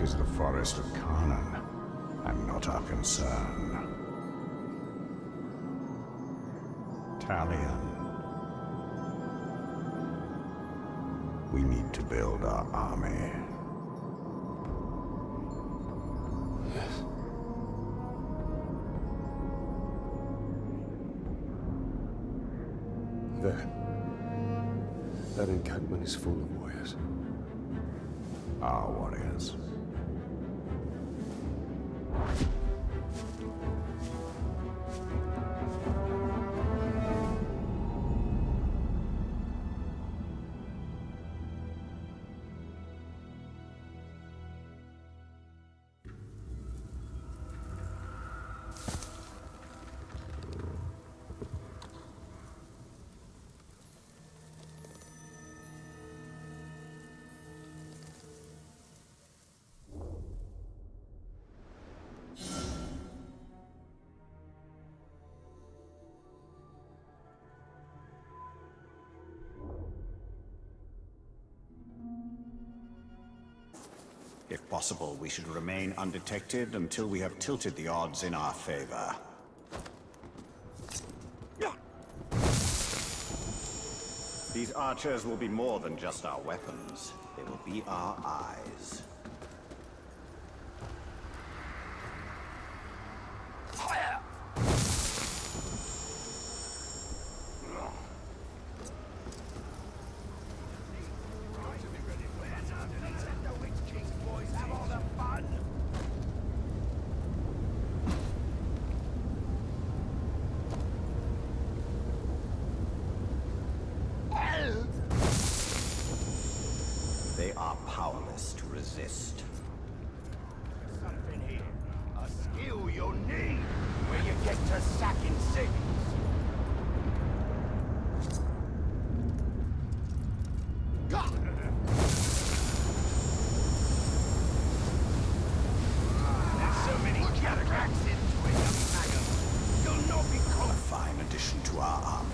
is the forest of Canaan, and not our concern. Talion. We need to build our army. Yes. There. That encampment is full of warriors. Our warriors. If possible, we should remain undetected until we have tilted the odds in our favor. These archers will be more than just our weapons. They will be our eyes. Fire! They are powerless to resist. Something here. A skill you'll need where you get to sacking cities. There's so many cataracts into it, young maggot. You'll not be caught. A fine addition to our army.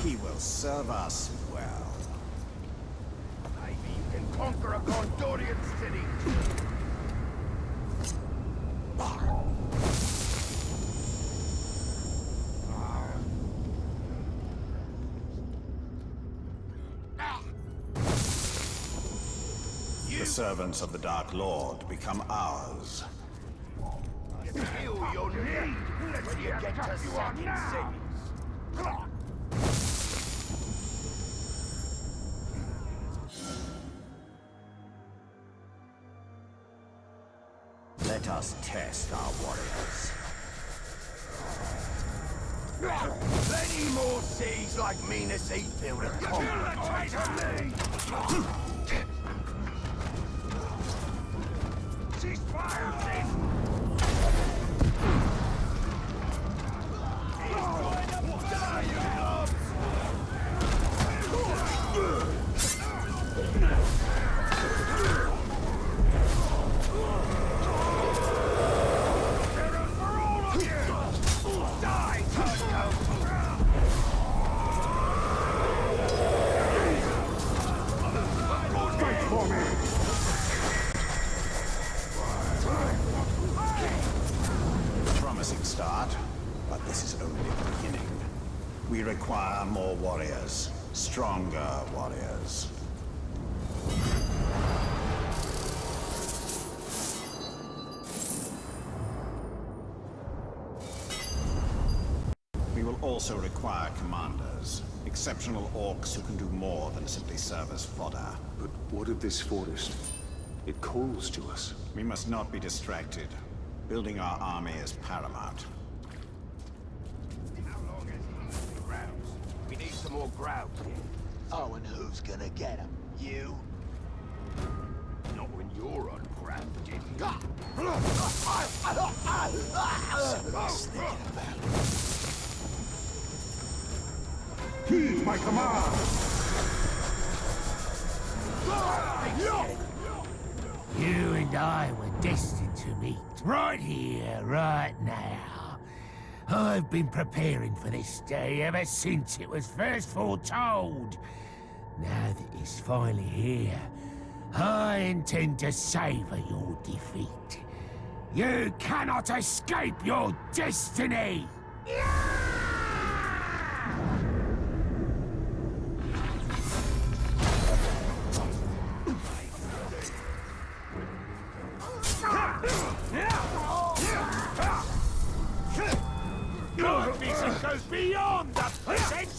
He will serve us well. Maybe you can conquer a Gondorian city. The servants of the Dark Lord become ours. A skill you'll need when you get to sacking cities. Let us test our warriors. Plenty more cities like Minas Ithil to conquer. She's firing! He's going to die, you love! Promising start, but this is only the beginning. We require more warriors, stronger warriors. We will also require commanders, exceptional orcs who can do more than simply serve as fodder. But what of this forest? It calls to us. We must not be distracted. Building our army is paramount. How long has he eaten the grouse? We need some more grouse here. Oh, and who's gonna get him? You? Not when you're ungrounded. Heed my command! You and I were destined to meet. Right here, right now. I've been preparing for this day ever since it was first foretold. Now that it's finally here, I intend to savor your defeat. You cannot escape your destiny! Your vision goes beyond the present!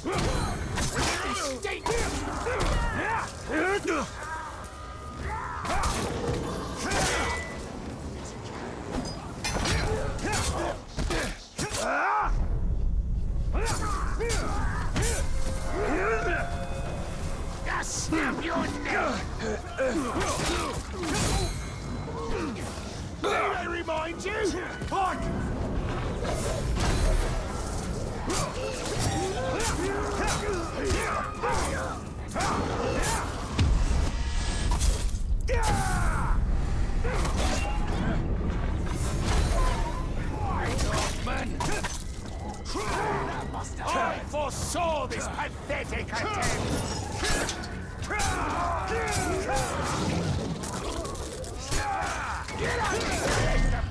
Snap your neck! Do they remind you? Fuck! I foresaw this pathetic attempt! Get out of here!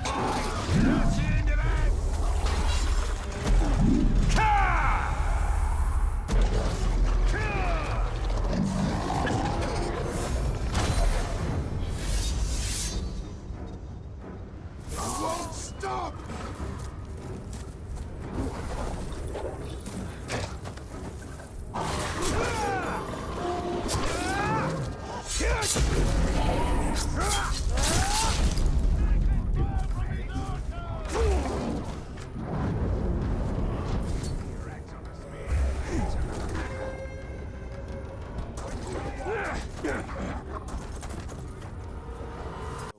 That's the end of that! It won't stop!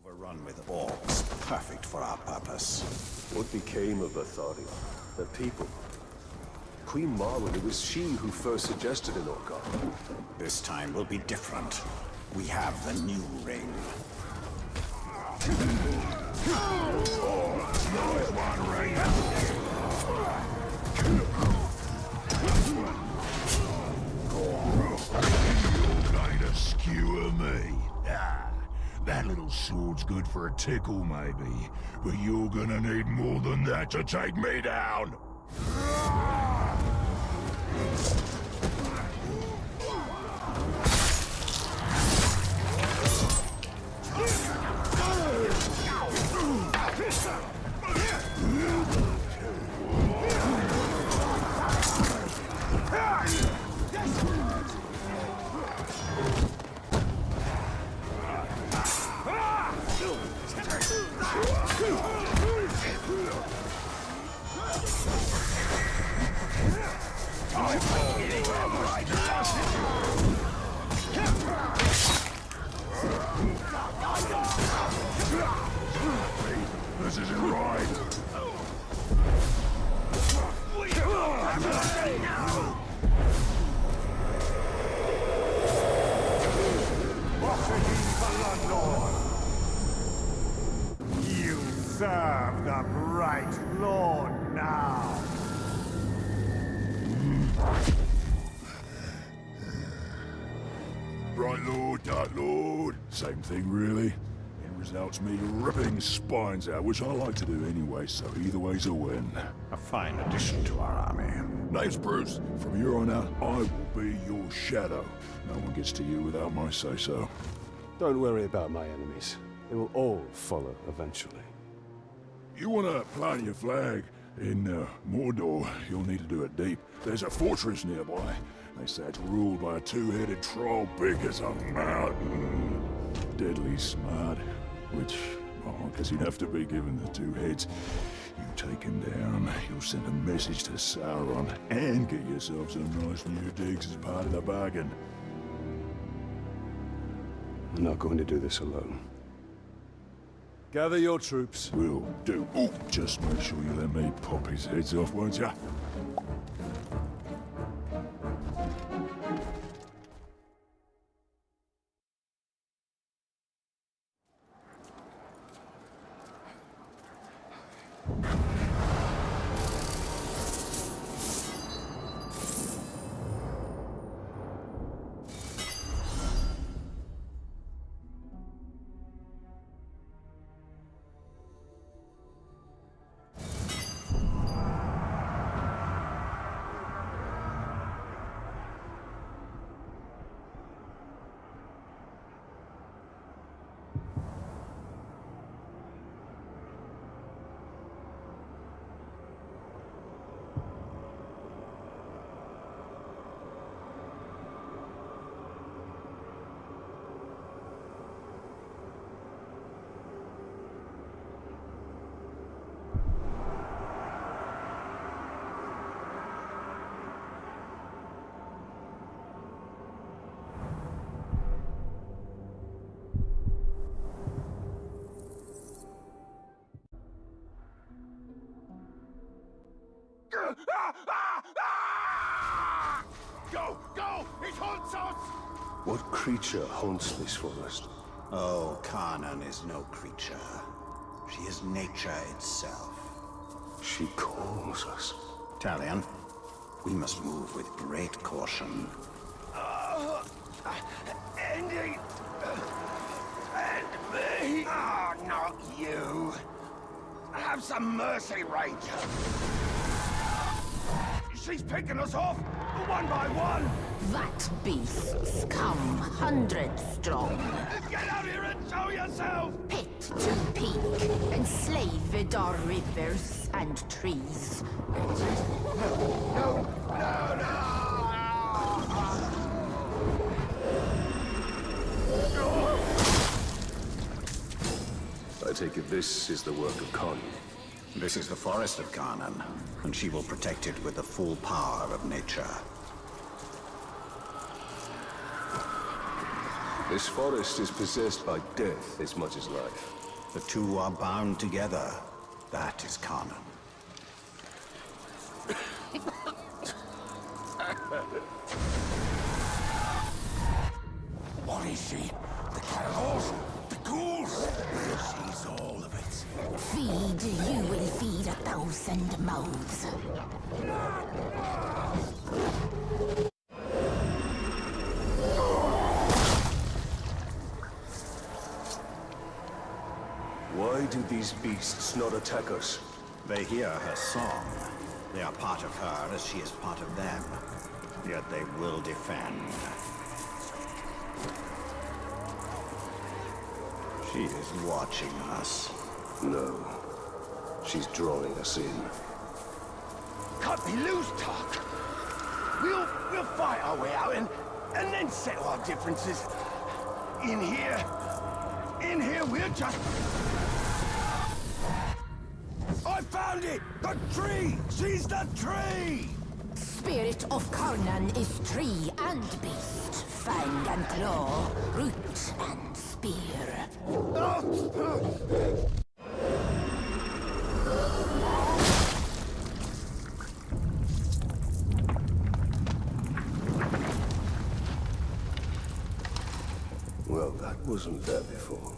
Overrun with orcs, perfect for our purpose. What became of Athari? The people? Queen Marwen, it was she who first suggested an Orc. This time will be different. We have the new ring. Kind of skewer me. That little sword's good for a tickle, maybe. But you're gonna need more than that to take me down! This isn't right. You serve the Bright Lord now. Bright Lord, Dark Lord. Same thing, really. End result's me ripping spines out, which I like to do anyway, so either way's a win. A fine addition to our army. Name's Bruce. From here on out, I will be your shadow. No one gets to you without my say-so. Don't worry about my enemies. They will all follow eventually. You want to plant your flag in Mordor, you'll need to do it deep. There's a fortress nearby. They say it's ruled by a two-headed troll big as a mountain. Deadly smart, which, because he'd have to be given the two heads. You take him down, you'll send a message to Sauron, and get yourself some nice new digs as part of the bargain. I'm not going to do this alone. Gather your troops. Will do. Oh, just make sure you let me pop his heads off, won't ya? Go! Go! It haunts us! What creature haunts this forest? Oh, Carnan is no creature. She is nature itself. She calls us. Talion, we must move with great caution. Andy! And me! Oh, not you! Have some mercy, Ranger! She's picking us off, one by one! That beasts come hundreds strong. Get out here and show yourself! Pit to peak, enslaved are rivers and trees. No! I take it this is the work of Khan. This is the forest of Carnan, and she will protect it with the full power of nature. This forest is possessed by death as much as life. The two are bound together. That is Carnan. What is she? The cannibals? The ghouls? She's all of it. Feed, you will feed 1,000 mouths. Why do these beasts not attack us? They hear her song. They are part of her as she is part of them. Yet they will defend. She is watching us. No. She's drawing us in. Cut me loose, Talk. We'll fight our way out and then settle our differences. In here we'll just... I found it! The tree! She's the tree! Spirit of Carnan is tree and beast, fang and claw, root and spear. Well, that wasn't there before.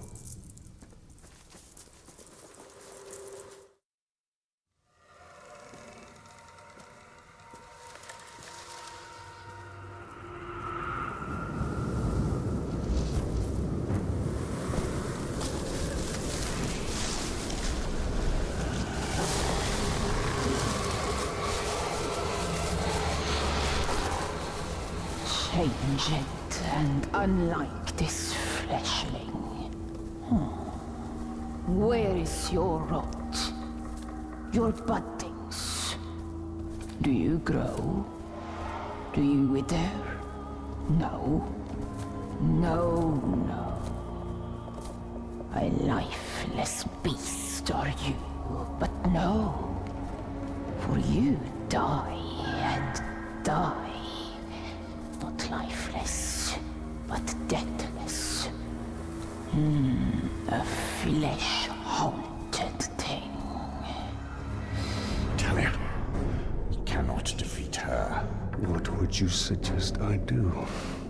Changed and unlike this fleshling. Where is your rot? Your buddings? Do you grow? Do you wither? No. No. A lifeless beast are you, but no. For you die and die. Not lifeless, but deathless. A flesh-haunted thing. Talion, we cannot defeat her. What would you suggest I do?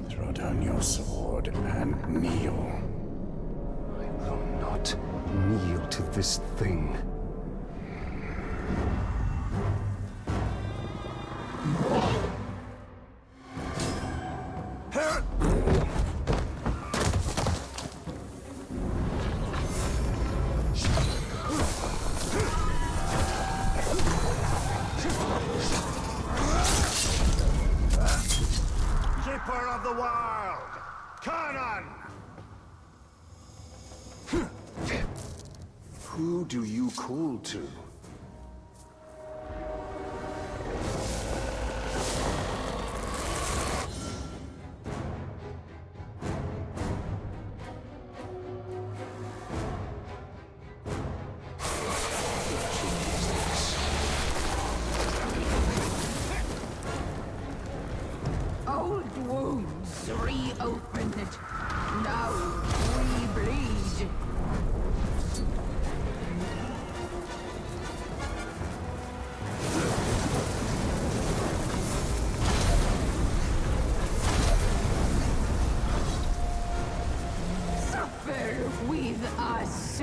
Throw down your sword and kneel. I will not kneel to this thing. Who do you call to? Old wounds reopened. Now we bleed. Suffer with us.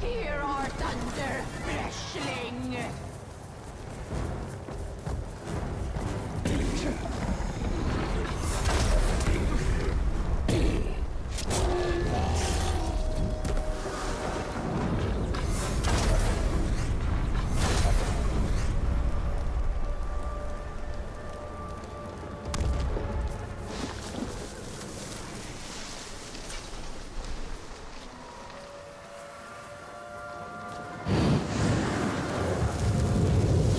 Hear our thunder, fleshling!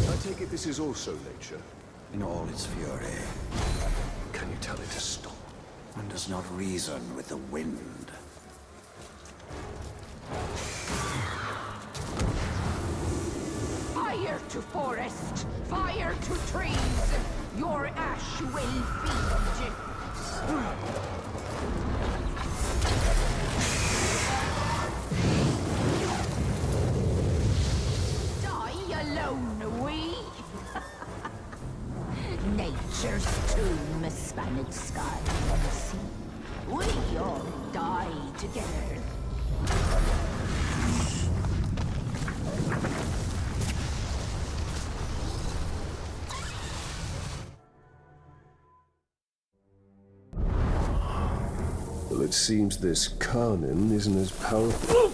I take it this is also nature. In all its fury, Can you tell it to stop? one does not reason with the wind. Fire to forest, fire to trees. Your ash will feed. Die alone, we. Nature's tomb spanned sky and sea. We all die together. Well, it seems this Karnin isn't as powerful.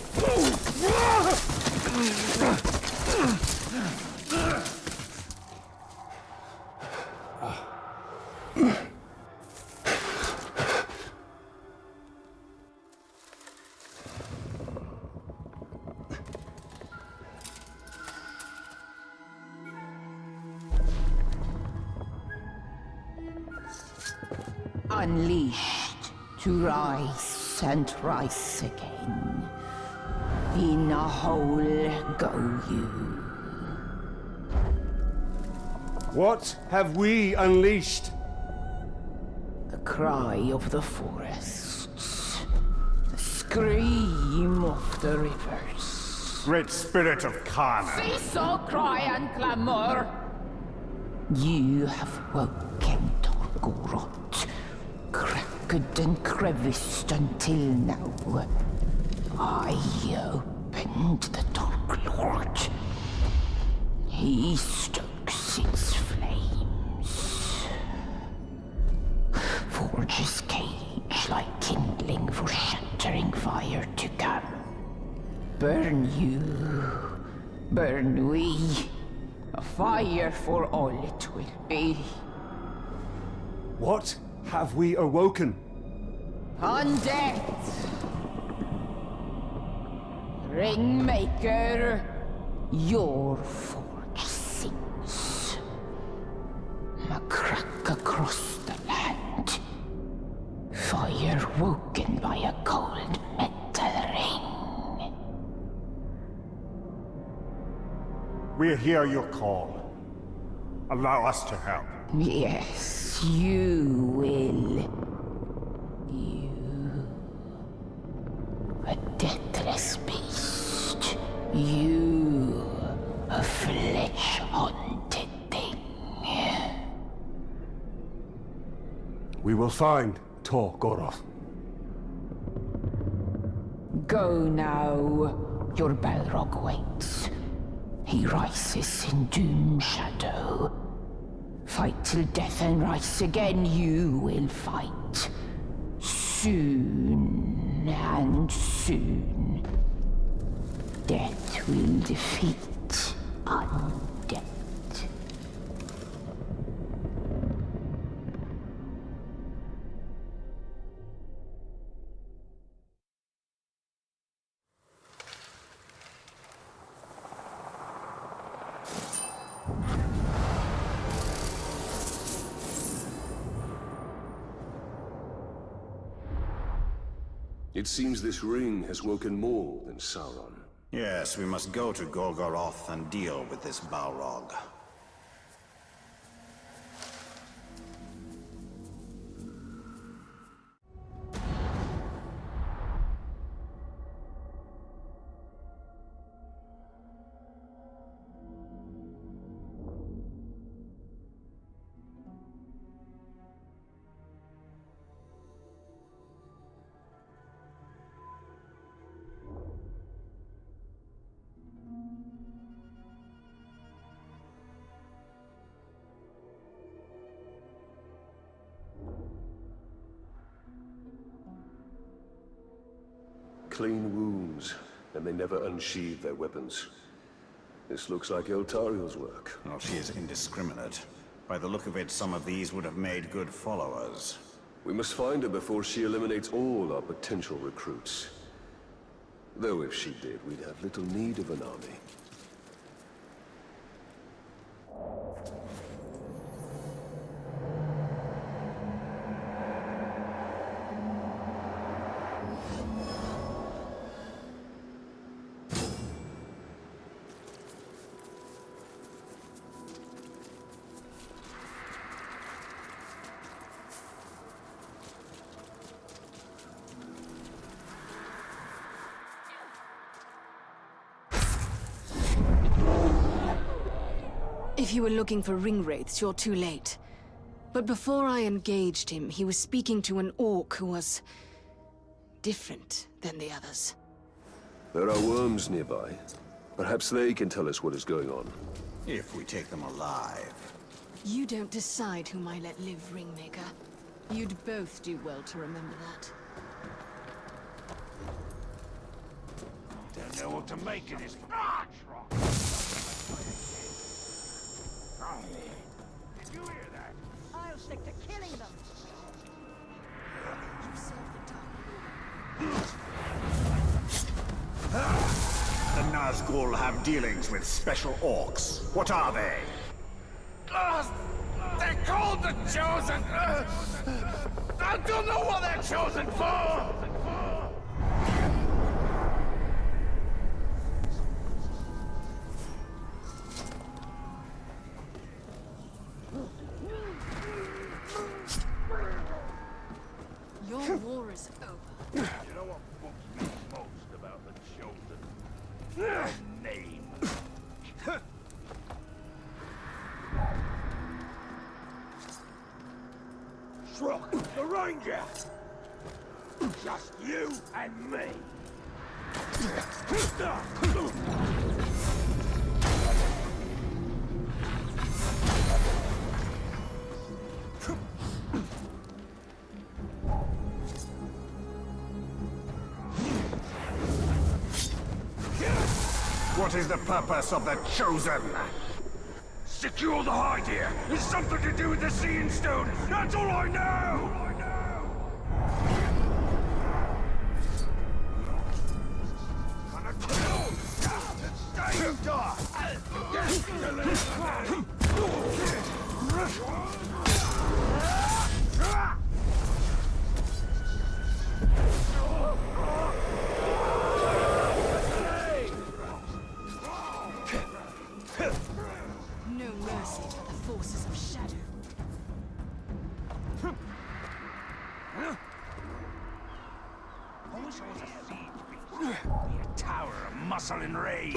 Unleashed to rise and rise again. In a hole go you. What have we unleashed? The cry of the forests. The scream of the rivers. Great spirit of Khan. Cease all cry and clamor. You have woken Torgorot, cracked and creviced until now. I opened the Dark Lord. He stokes its flames. Forges cage like kindling for shattering fire to come. Burn you, burn we. A fire for all it will be. What have we awoken? Undead! Ringmaker, your forge sings. A crack across the land. Fire woken by a cold metal ring. We hear your call. Allow us to help. Yes, you will. You. A deathless beast. You. A flesh-haunted thing. We will find Tor Goroth. Go now. Your Balrog waits. He rises in doom shadow. Fight till death and rise again, you will fight. Soon and soon. Death will defeat undead. It seems this ring has woken more than Sauron. Yes, we must go to Golgoroth and deal with this Balrog. Clean wounds, and they never unsheathed their weapons. This looks like Eltariel's work. Well, she is indiscriminate. By the look of it, some of these would have made good followers. We must find her before she eliminates all our potential recruits. Though if she did, we'd have little need of an army. If you were looking for ring wraiths, you're too late. But before I engaged him, he was speaking to an orc who was different than the others. There are worms nearby. Perhaps they can tell us what is going on. If we take them alive. You don't decide whom I let live, Ringmaker. You'd both do well to remember that. Don't know what to make of this. Did you hear that? I'll stick to killing them. You serve the dark. The Nazgul have dealings with special orcs. What are they? They're called the Chosen! I don't know what they're chosen for! Your war is over. You know what bugs me most about the Chosen? Their name. Shrug, the Ranger! Just you and me! What is the purpose of the Chosen? Secure the hide here! It's something to do with the Seeing Stone! That's all I know! No mercy for the forces of shadow. I wish I was a siege beast. Be a tower of muscle and rage.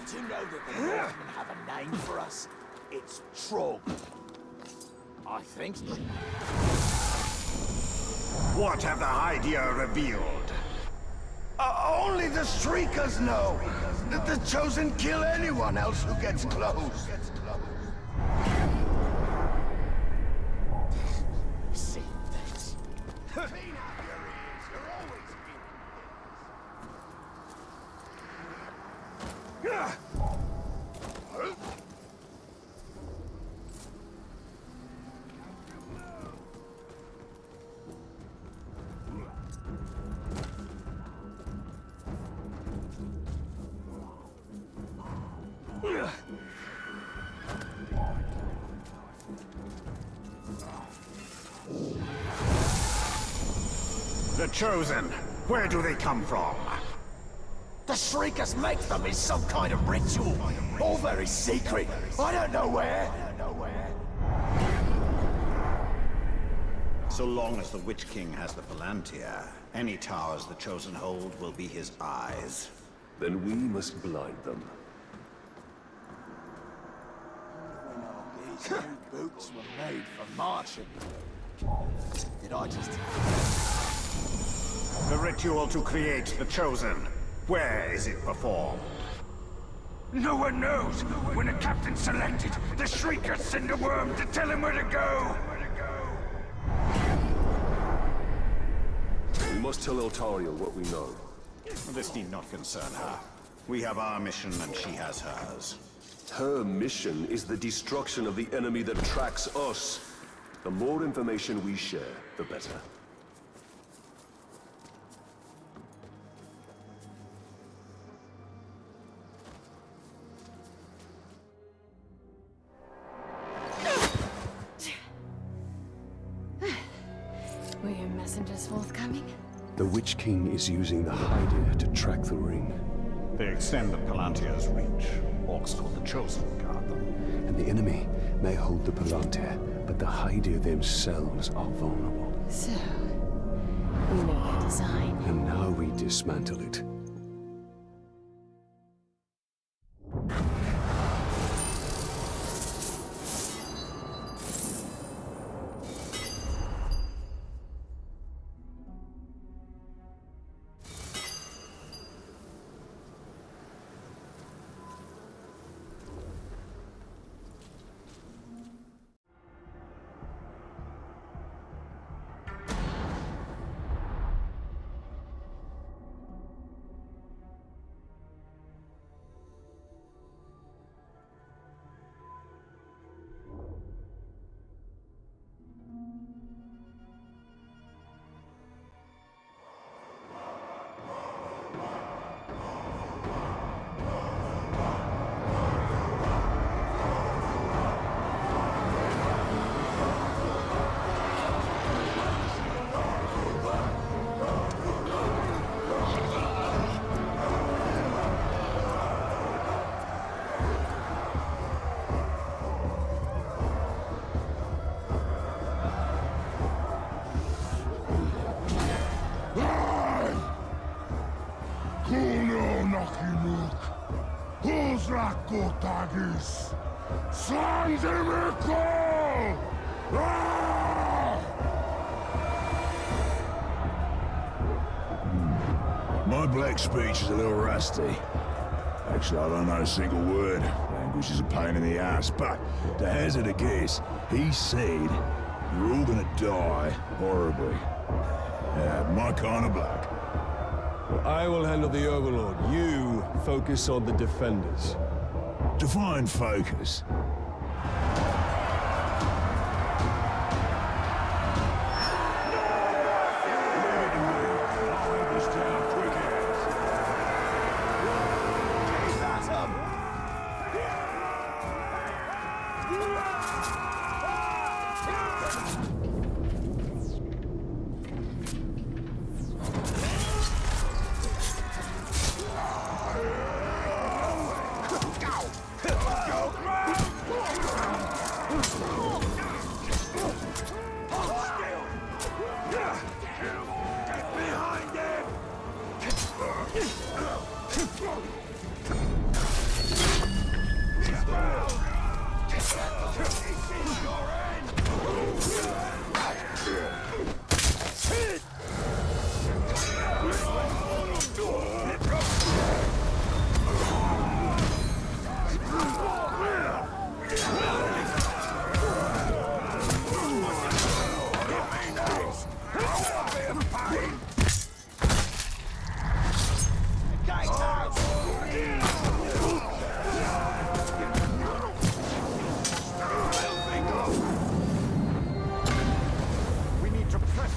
Did you know that the Northmen have a name for us? It's Trog. I think. What have the Hydia revealed? Only the Streakers know. The Chosen kill anyone else who gets close. See this. Clean out your ears. You're always The Chosen, where do they come from? The Shriekers make them in some kind of ritual. All very secret. I don't know where. So long as the Witch King has the Palantir, any towers the Chosen hold will be his eyes. Then we must blind them. These new boots were made for marching. Did I just... The ritual to create the Chosen, where is it performed? No one knows. When the captain selected, the Shriekers send a worm to tell him where to go. We must tell Eltaria what we know. This need not concern her. We have our mission and she has hers. Her mission is the destruction of the enemy that tracks us. The more information we share, the better. Were your messengers forthcoming? The Witch King is using the Hydir to track the ring. They extend the Palantir's reach. Orcs called the Chosen guard them. And the enemy may hold the Palantir, but the Hydir themselves are vulnerable. So, we know their design. And now we dismantle it. Tagis! Sanzimiko! My black speech is a little rusty. Actually, I don't know a single word. Language is a pain in the ass, but to hazard a guess, he said you're all gonna die horribly. My kind of black. Well, I will handle the Overlord. You focus on the Defenders. Define focus.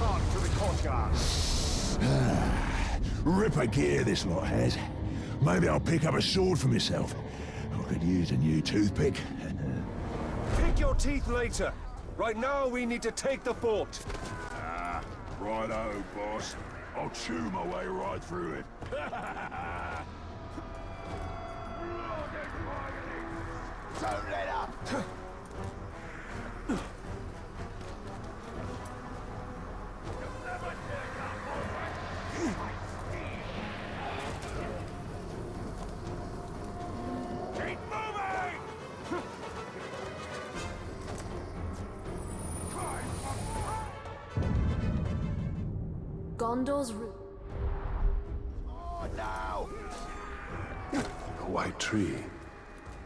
on to the courtyard. Ripper gear this lot has. Maybe I'll pick up a sword for myself. I could use a new toothpick. Pick your teeth later. Right now, we need to take the fort. Ah, righto, boss. I'll chew my way right through it. Don't let up! Keep moving! Gondor's route. Oh, no! A white tree.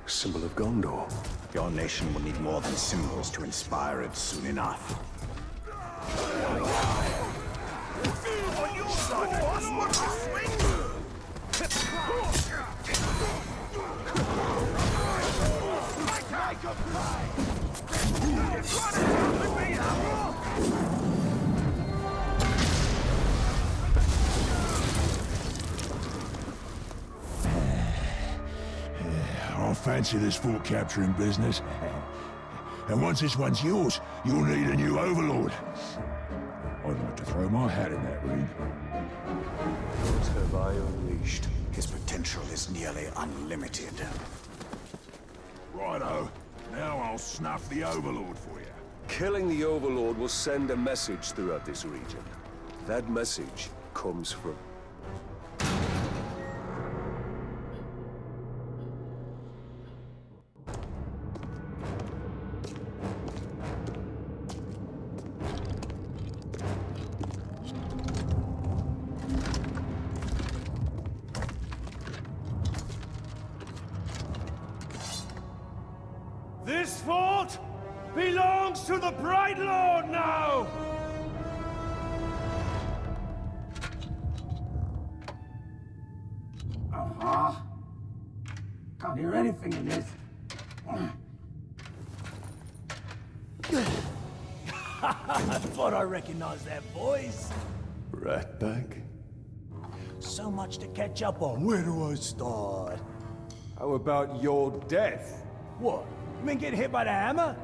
Symbol of Gondor. Your nation will need more than symbols to inspire it soon enough. On your side, boss! Watch your swing! Like a fly! You're trying to with me, Apple! I fancy this fort capturing business. And once this one's yours, you'll need a new overlord. I'd like to throw my hat in that ring. What have I unleashed? His potential is nearly unlimited. Righto. Now I'll snuff the overlord for you. Killing the Overlord will send a message throughout this region. That message comes from... This fort belongs to the Bright Lord now! Can't hear anything in this. I thought I recognized that voice. Ratbag? So much to catch up on. Where do I start? How about your death? What? You mean getting hit by the hammer?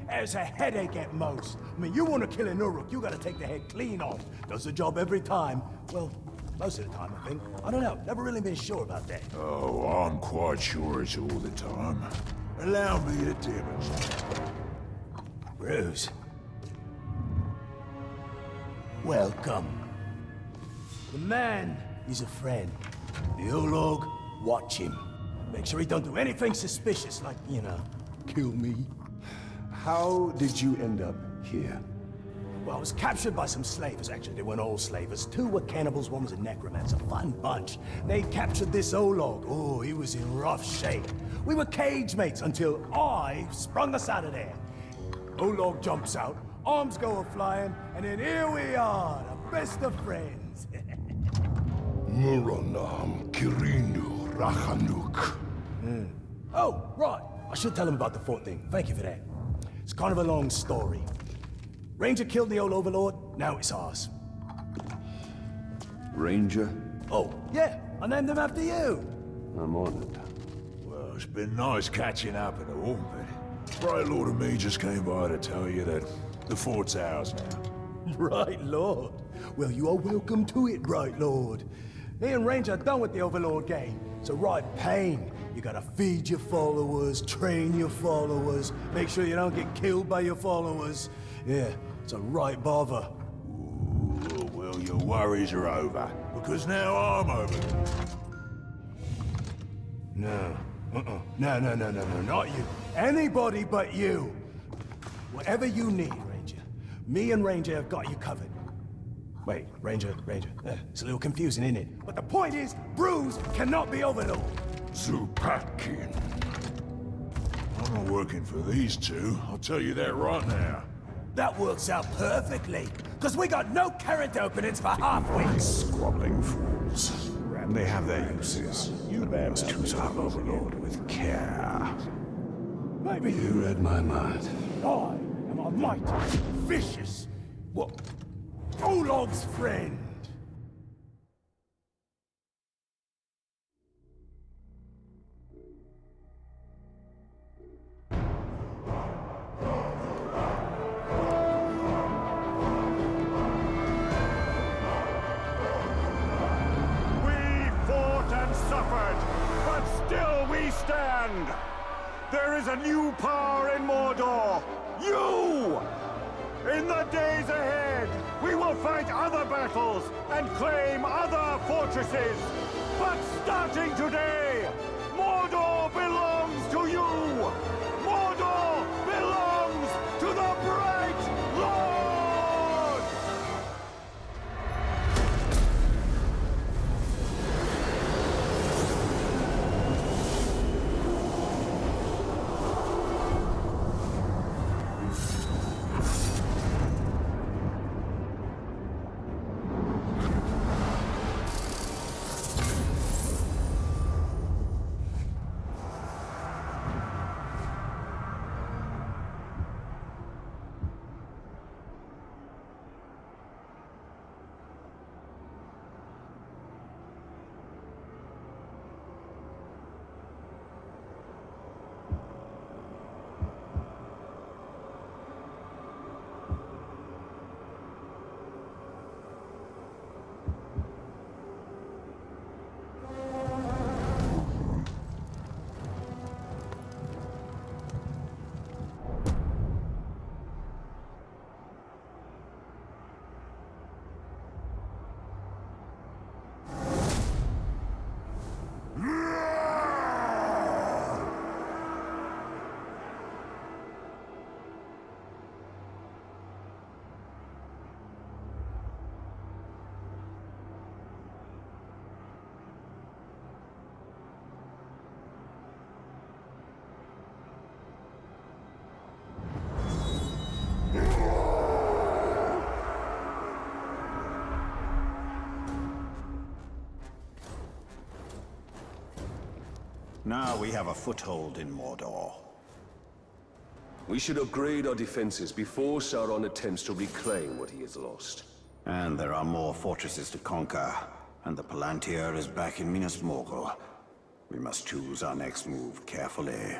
It's a headache at most. I mean, you want to kill an Uruk, you gotta take the head clean off. Does the job every time. Well, most of the time, I think. I don't know. Never really been sure about that. Oh, I'm quite sure it's all the time. Allow me to demonstrate. Bruce. Welcome. The man, he's a friend. The Olog, watch him. Make sure he don't do anything suspicious, like, you know, kill me. How did you end up here? Well, I was captured by some slavers, actually. They weren't all slavers. Two were cannibals, one was a necromancer. Fun bunch. They captured this Olog. Oh, he was in rough shape. We were cage mates until I sprung us out of there. Olog jumps out, arms go a-flying, and then here we are, the best of friends. Muranam Kirindu Rachanuk. Oh, right. I should tell him about the fort thing. Thank you for that. It's kind of a long story. Ranger killed the old overlord, now it's ours. Ranger? Oh, yeah, I named him after you. I'm honored. Well, it's been nice catching up and all, but Bright Lord and me just came by to tell you that the fort's ours now. Right, Lord. Well, you are welcome to it, Right, Lord. Me and Ranger are done with the Overlord game. It's a right pain. You gotta feed your followers, train your followers, make sure you don't get killed by your followers. Yeah, it's a right bother. Ooh, well, your worries are over, because now I'm over. No. No, not you. Anybody but you. Whatever you need, Ranger. Me and Ranger have got you covered. Wait, Ranger. It's a little confusing, isn't it? But the point is, Bruce cannot be Overlord. Zupatkin. I'm not working for these two, I'll tell you that right now. That works out perfectly, because we got no current openings for half-wits. Squabbling fools. They have their uses. You must choose our overlord with care. Maybe You read my mind. I am a mighty, vicious... What? Olog's friend. There is a new power in Mordor! You! In the days ahead, we will fight other battles and claim other fortresses! But starting today, Mordor belongs to you! Mordor belongs to the Bright Lord! Now we have a foothold in Mordor. We should upgrade our defenses before Sauron attempts to reclaim what he has lost. And there are more fortresses to conquer, and the Palantir is back in Minas Morgul. We must choose our next move carefully.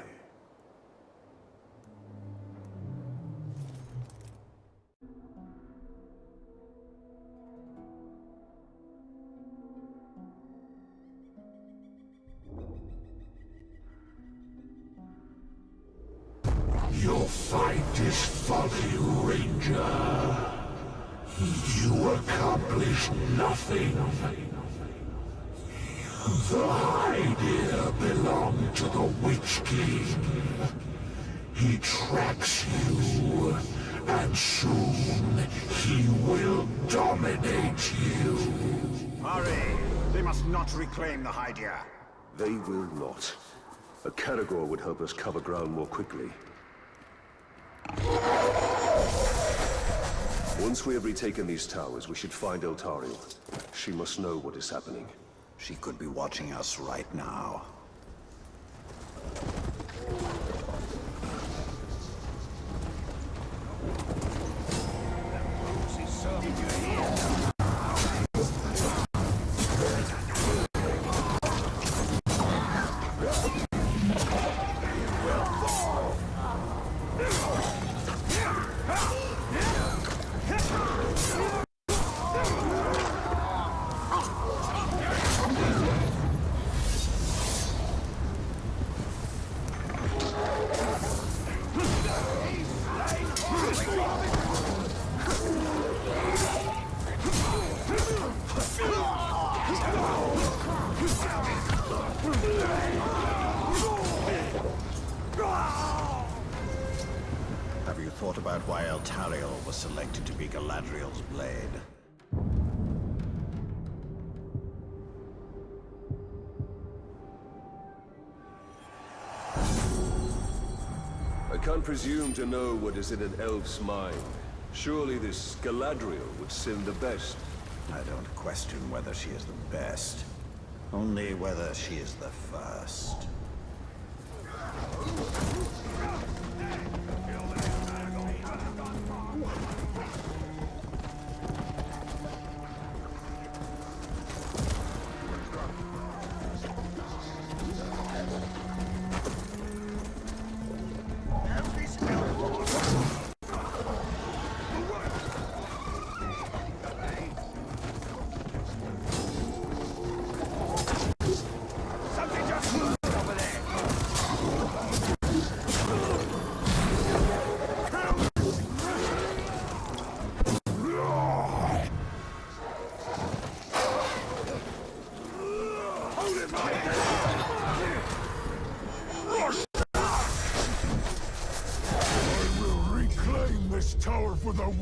Your fight is folly, Ranger. You accomplish nothing. The Hydir belonged to the Witch King. He tracks you, and soon he will dominate you. Hurry! They must not reclaim the Hydir. They will not. A Caragor would help us cover ground more quickly. Once we have retaken these towers, we should find Eltariel. She must know what is happening. She could be watching us right now. Have you thought about why Eltariel was selected to be Galadriel's blade? I can't presume to know what is in an elf's mind. Surely this Galadriel would seem the best. I don't question whether she is the best. Only whether she is the first.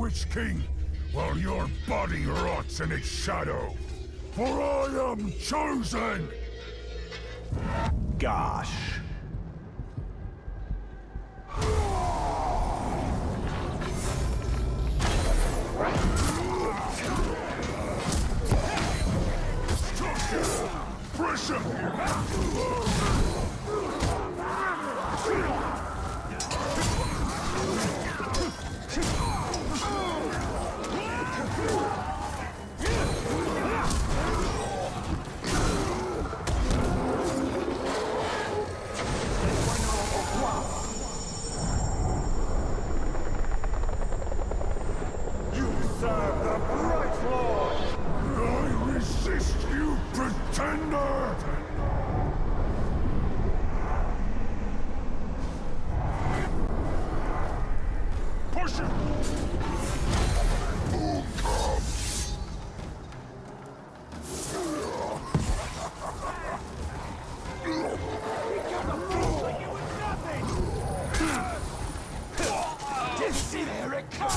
Witch King, while your body rots in its shadow. For I am chosen! Gosh. Pressure! You serve the Bright Lord! I resist you, pretender! Push it! Who comes? There it comes!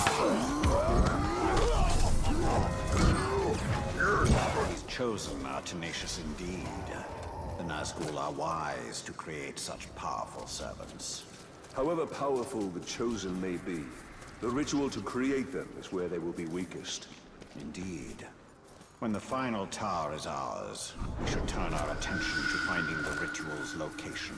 These chosen are tenacious indeed. The Nazgul are wise to create such powerful servants. However powerful the chosen may be, the ritual to create them is where they will be weakest. Indeed. When the final tower is ours, we should turn our attention to finding the ritual's location.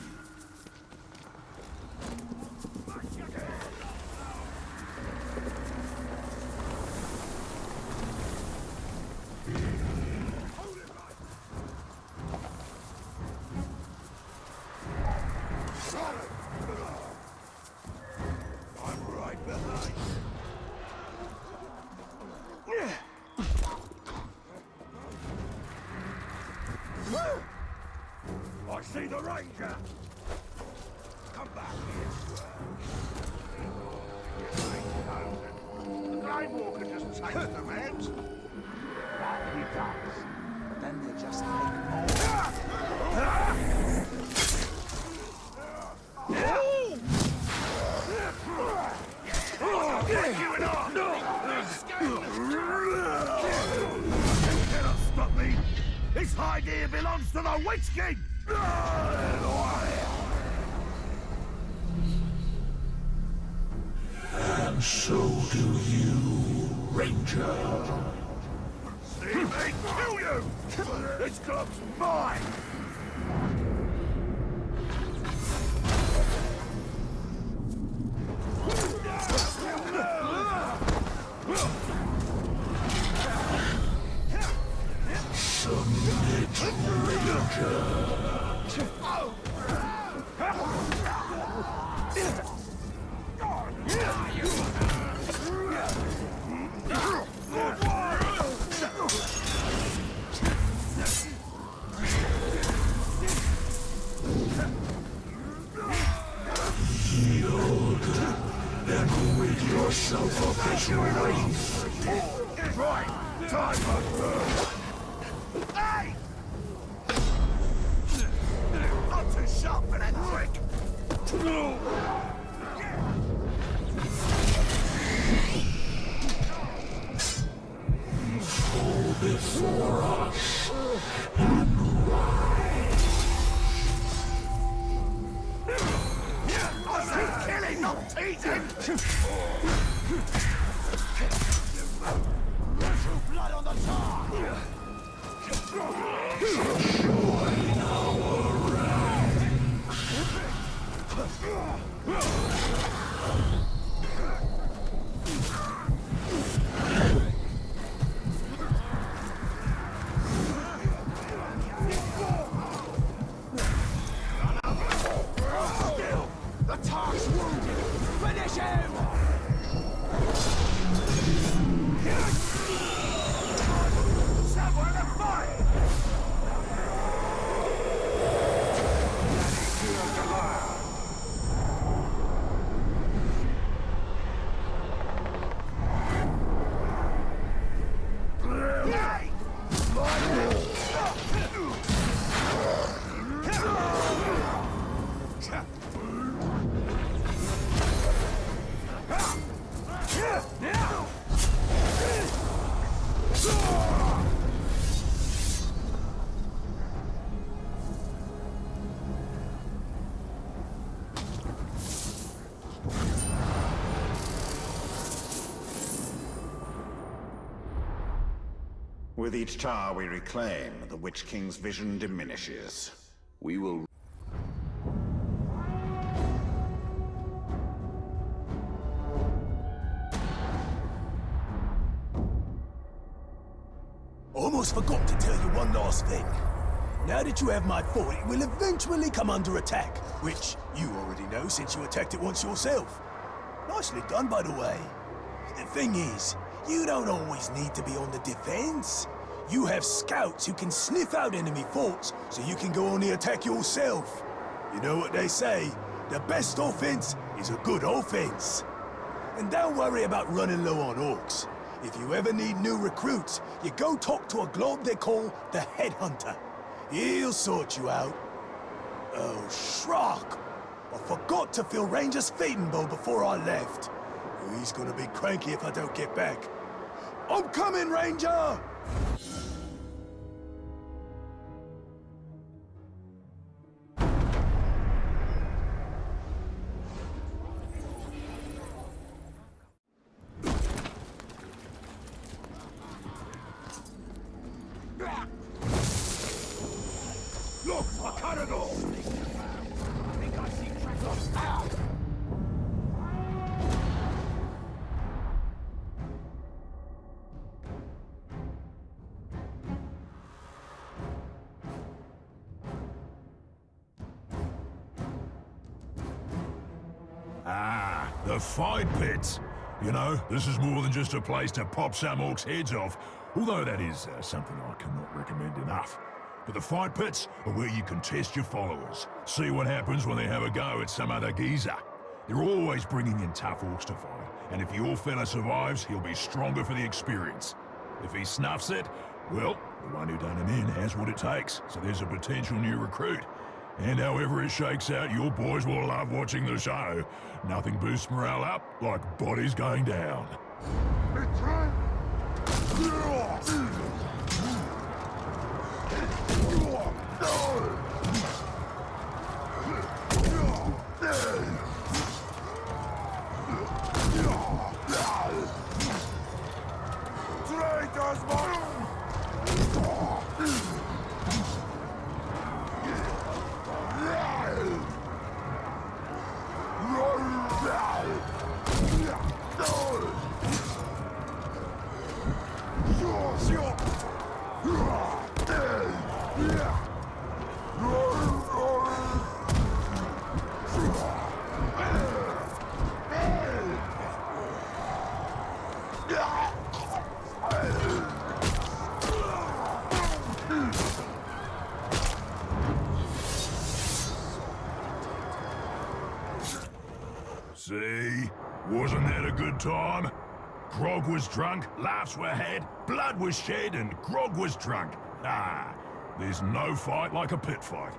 I see the Ranger! Come back here, the Grey Walker just takes them out. That he does. But then they just make more. You cannot stop me! This hide here belongs to the Witch King! And so do you, Ranger. He may kill you! This club's mine! Submit, Ranger. Yield and rid yourself of this wraith. Right! Time up! Hey! Not too sharp for that trick! Fall before us and rise. I say killing, not teasing! Blood on the tar! Join our ranks. The Tar's wounded! Finish him! With each tower we reclaim, the Witch King's vision diminishes. We will... Almost forgot to tell you one last thing. Now that you have my fort, it will eventually come under attack, which you already know since you attacked it once yourself. Nicely done, by the way. The thing is, you don't always need to be on the defense. You have scouts who can sniff out enemy forts, so you can go on the attack yourself. You know what they say, the best offense is a good offense. And don't worry about running low on orcs. If you ever need new recruits, you go talk to a globe they call the Headhunter. He'll sort you out. Oh, Shrock! I forgot to fill Ranger's feeding bowl before I left. He's gonna be cranky if I don't get back. I'm coming, Ranger! Look, a corridor! I think I see tracks. Ah, the fight pits. You know, this is more than just a place to pop some orcs' heads off, although that is something I cannot recommend enough. But the fight pits are where you can test your followers, see what happens when they have a go at some other geezer. They're always bringing in tough orcs to fight, and if your fella survives, he'll be stronger for the experience. If he snuffs it, well, the one who done him in has what it takes, so there's a potential new recruit. And however it shakes out, your boys will love watching the show. Nothing boosts morale up like bodies going down. See? Wasn't that a good time? Grog was drunk, laughs were had, blood was shed, and Grog was drunk. Ah, there's no fight like a pit fight.